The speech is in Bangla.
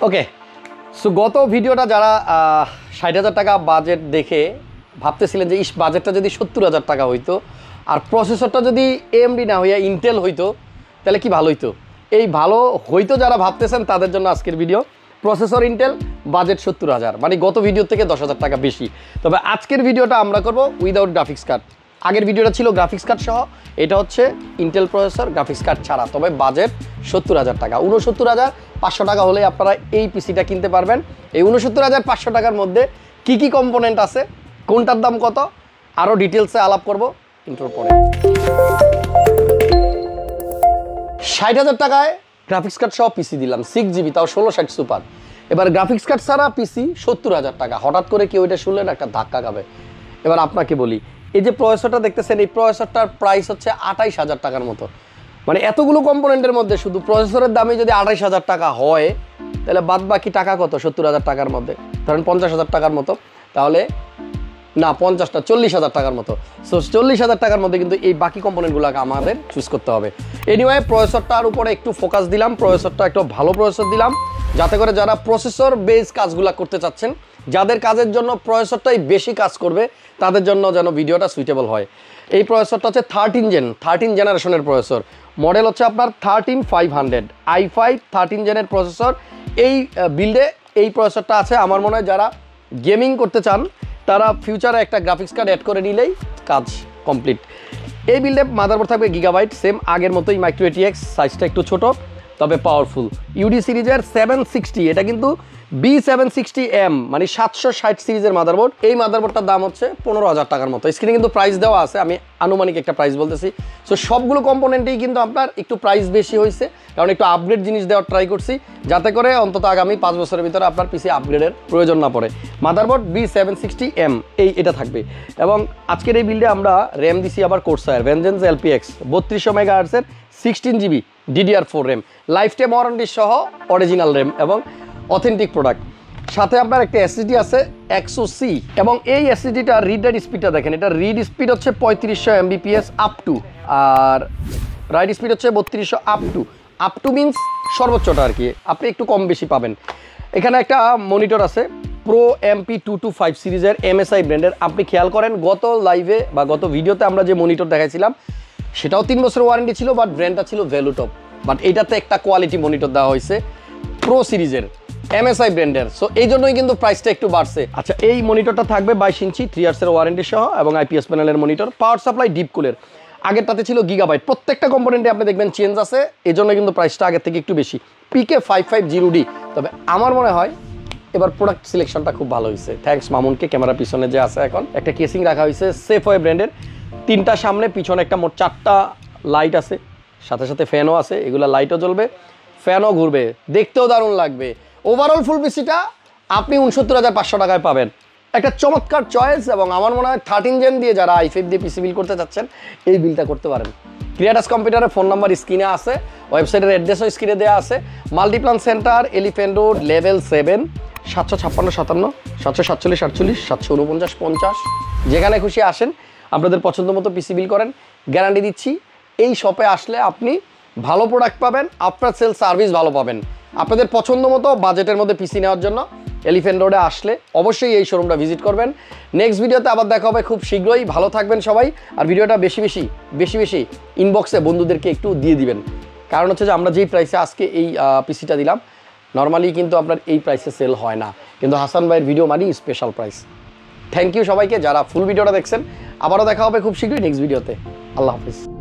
ওকে, সো গত ভিডিওটা যারা ৬০,০০০ টাকা বাজেট দেখে ভাবতেছিলেন যে বাজেটটা যদি ৭০,০০০ টাকা হইতো আর প্রসেসরটা যদি AMD না হইয়া ইন্টেল হইতো তাহলে কি ভালো হইতো, এই ভালো হইতো যারা ভাবতেছেন তাদের জন্য আজকের ভিডিও। প্রসেসর ইন্টেল, বাজেট ৭০,০০০, মানে গত ভিডিও থেকে ১০,০০০ টাকা বেশি। তবে আজকের ভিডিওটা আমরা করব উইদাউট গ্রাফিক্স কার্ড। আগের ভিডিওটা ছিল গ্রাফিক্স কার্ড সহ, এটা হচ্ছে ইন্টেল প্রসেসর গ্রাফিক্স কার্ড ছাড়া। তবে বাজেট ৭০,০০০ টাকা, ৬৯,৫০০ টাকা হলে আপনারা এই পিসিটা কিনতে পারবেন। এই ৬৯,৫০০ টাকার মধ্যে কি কি কম্পোনেন্ট আছে, কোনটার দাম কত, আরও ডিটেলসে আলাপ করব ইন্ট্রোর পরে। ৬০,০০০ টাকায় গ্রাফিক্স কার্ড সহ পিসি দিলাম, 6GB, তাও 1660 সুপার। এবার গ্রাফিক্স কার্ড ছাড়া পিসি ৭০,০০০ টাকা। হঠাৎ করে কেউ এটা শুনলেন একটা ধাক্কা খাবে। এবার আপনাকে বলি, এই যে প্রসেসরটা দেখতেছেন, এই প্রসেসরটার প্রাইস হচ্ছে ২৮,০০০ টাকার মতো। মানে এতগুলো কম্পোনেন্টের মধ্যে শুধু প্রসেসরের দামে যদি ২৮,০০০ টাকা হয়, তাহলে বাদ বাকি টাকা কত ৭০,০০০ টাকার মধ্যে? ধরেন ৫০,০০০ টাকার মতো, তাহলে না ৫০টা ৪০,০০০ টাকার মতো। সো ৪০,০০০ টাকার মধ্যে কিন্তু এই বাকি কম্পোনেন্টগুলোকে আমাদের চুজ করতে হবে। এনিওয়ে, প্রসেসরটার উপরে একটু ফোকাস দিলাম, প্রসেসরটা একটু ভালো প্রসেসর দিলাম, যাতে করে যারা প্রসেসর বেস কাজগুলো করতে চাচ্ছেন, যাদের কাজের জন্য প্রসেসরটাই বেশি কাজ করবে, তাদের জন্য যেন ভিডিওটা সুইটেবল হয়। এই প্রসেসরটা হচ্ছে 13 জেনারেশনের প্রসেসর। মডেল হচ্ছে আপনার 13500 i5 13 জেনের প্রসেসর। এই বিল্ডে এই প্রসেসরটা আছে। আমার মনে হয় যারা গেমিং করতে চান তারা ফিউচারে একটা গ্রাফিক্স কার্ড অ্যাড করে নিলেই কাজ কমপ্লিট। এই বিল্ডে মাদারবোর্ড থাকবে গিগাবাইট, সেম আগের মতোই মাইক্রো ATX, সাইজটা একটু ছোট তবে পাওয়ারফুল। UD সিরিজের 760, এটা কিন্তু B760M, মানে 760 সিরিজের মাদারবোর্ড। এই মাদারবোর্ডটার দাম হচ্ছে ১৫,০০০ টাকার মতো। স্ক্রিনে কিন্তু প্রাইস দেওয়া আছে, আমি আনুমানিক একটা প্রাইস বলতেছি। সো সবগুলো কম্পোনেন্টেই কিন্তু আপনার একটু প্রাইস বেশি হয়েছে, কারণ একটু আপগ্রেড জিনিস দেওয়ার ট্রাই করছি, যাতে করে অন্তত আগামী 5 বছরের ভিতরে আপনার পিসি আপগ্রেডের প্রয়োজন না পড়ে। মাদারবোর্ড B760M এটা থাকবে। এবং আজকের এই বিল্ডে আমরা র্যাম দিছি আবার কোর্সায়ার ভেনজেন্স LPX 3200 মেগাহার্টজের 16GB DDR4 RAM, lifetime warranty সহ অরিজিনাল র্যাম এবং অথেন্টিক প্রোডাক্ট। সাথে আপনার একটা SSD আছে XOC, এবং এই SSDটা রিড স্পিডটা দেখেন, এটা রিড স্পিড হচ্ছে 3500 Mbps আপ টু, আর রাইট স্পিড হচ্ছে 3200 আপ টু মিনস সর্বোচ্চটা আর কি, আপনি একটু কম বেশি পাবেন। এখানে একটা মনিটর আছে প্রো MP225 সিরিজের MSI ব্র্যান্ডের। আপনি খেয়াল করেন গত লাইভে বা গত ভিডিওতে আমরা যে মনিটর দেখাইছিলাম সেটাও 3 বছরের ওয়ারেন্টি ছিল, বাট ব্র্যান্ডটা ছিল ভ্যালুটপ। বাট এইটাতে একটা কোয়ালিটি মনিটর দেওয়া হয়েছে প্রো সিরিজের MSI ব্র্যান্ডের। সো এই জন্যই কিন্তু প্রাইসটা একটু বাড়ছে। আচ্ছা, এই মনিটরটা থাকবে 22 ইঞ্চি 3 ইয়ার্সের ওয়ারেন্টি সহ এবং IPS প্যানেলের মনিটর, পাওয়ার সাপ্লাই ডিপ কুলের। আগেরটাতে ছিল গিগাবাইট। প্রত্যেকটা কম্পোনেন্টে আপনি দেখবেন চেঞ্জ আছে, এই জন্য কিন্তু প্রাইসটা আগের থেকে একটু বেশি। PK550D। তবে আমার মনে হয় এবার প্রোডাক্ট সিলেকশনটা খুব ভালো হয়েছে, থ্যাঙ্কস মামুনকে। ক্যামেরা পিছনে যে আছে এখন একটা কেসিং রাখা হয়েছে সেফওয়ে ব্র্যান্ডের, 3টা সামনে, পিছনে একটা মোট 4টা লাইট আছে, সাথে সাথে ফ্যানও আছে। এগুলো লাইটও জ্বলবে, ফ্যানও ঘুরবে, দেখতেও দারুণ লাগবে। ওভারঅল ফুল পিসিটা আপনি ৬৯,৫০০ টাকায় পাবেন। একটা চমৎকার চয়েস। এবং আমার মনে হয় 13 জেন দিয়ে যারা i5 দিয়ে পিসি বিল করতে চাচ্ছেন এই বিলটা করতে পারেন। ক্রিয়েটাস কম্পিউটারের ফোন নাম্বার স্ক্রিনে আছে, ওয়েবসাইটের অ্যাড্রেসও স্ক্রিনে দেওয়া আছে। Multiplan centre, elephant road, level 7, 75657 747 48 749 50। যেখানে খুশি আসেন, আপনাদের পছন্দ মতো পিসি বিল করেন। গ্যারান্টি দিচ্ছি এই শপে আসলে আপনি ভালো প্রোডাক্ট পাবেন, আফটার সেল সার্ভিস ভালো পাবেন। আপনাদের পছন্দ মতো বাজেটের মধ্যে পিসি নেওয়ার জন্য এলিফ্যান্ট রোডে আসলে অবশ্যই এই শোরুমটা ভিজিট করবেন। নেক্সট ভিডিওতে আবার দেখা হবে খুব শীঘ্রই। ভালো থাকবেন সবাই, আর ভিডিওটা বেশি বেশি ইনবক্সে বন্ধুদেরকে একটু দিয়ে দিবেন। কারণ হচ্ছে যে আমরা যেই প্রাইসে আজকে এই পিসিটা দিলাম, নর্মালি কিন্তু আপনার এই প্রাইসে সেল হয় না, কিন্তু হাসান ভাইয়ের ভিডিও মানে স্পেশাল প্রাইস। থ্যাংক ইউ সবাইকে যারা ফুল ভিডিওটা দেখছেন। আবারও দেখা হবে খুব শীঘ্রই নেক্সট ভিডিওতে। আল্লাহ হাফিজ।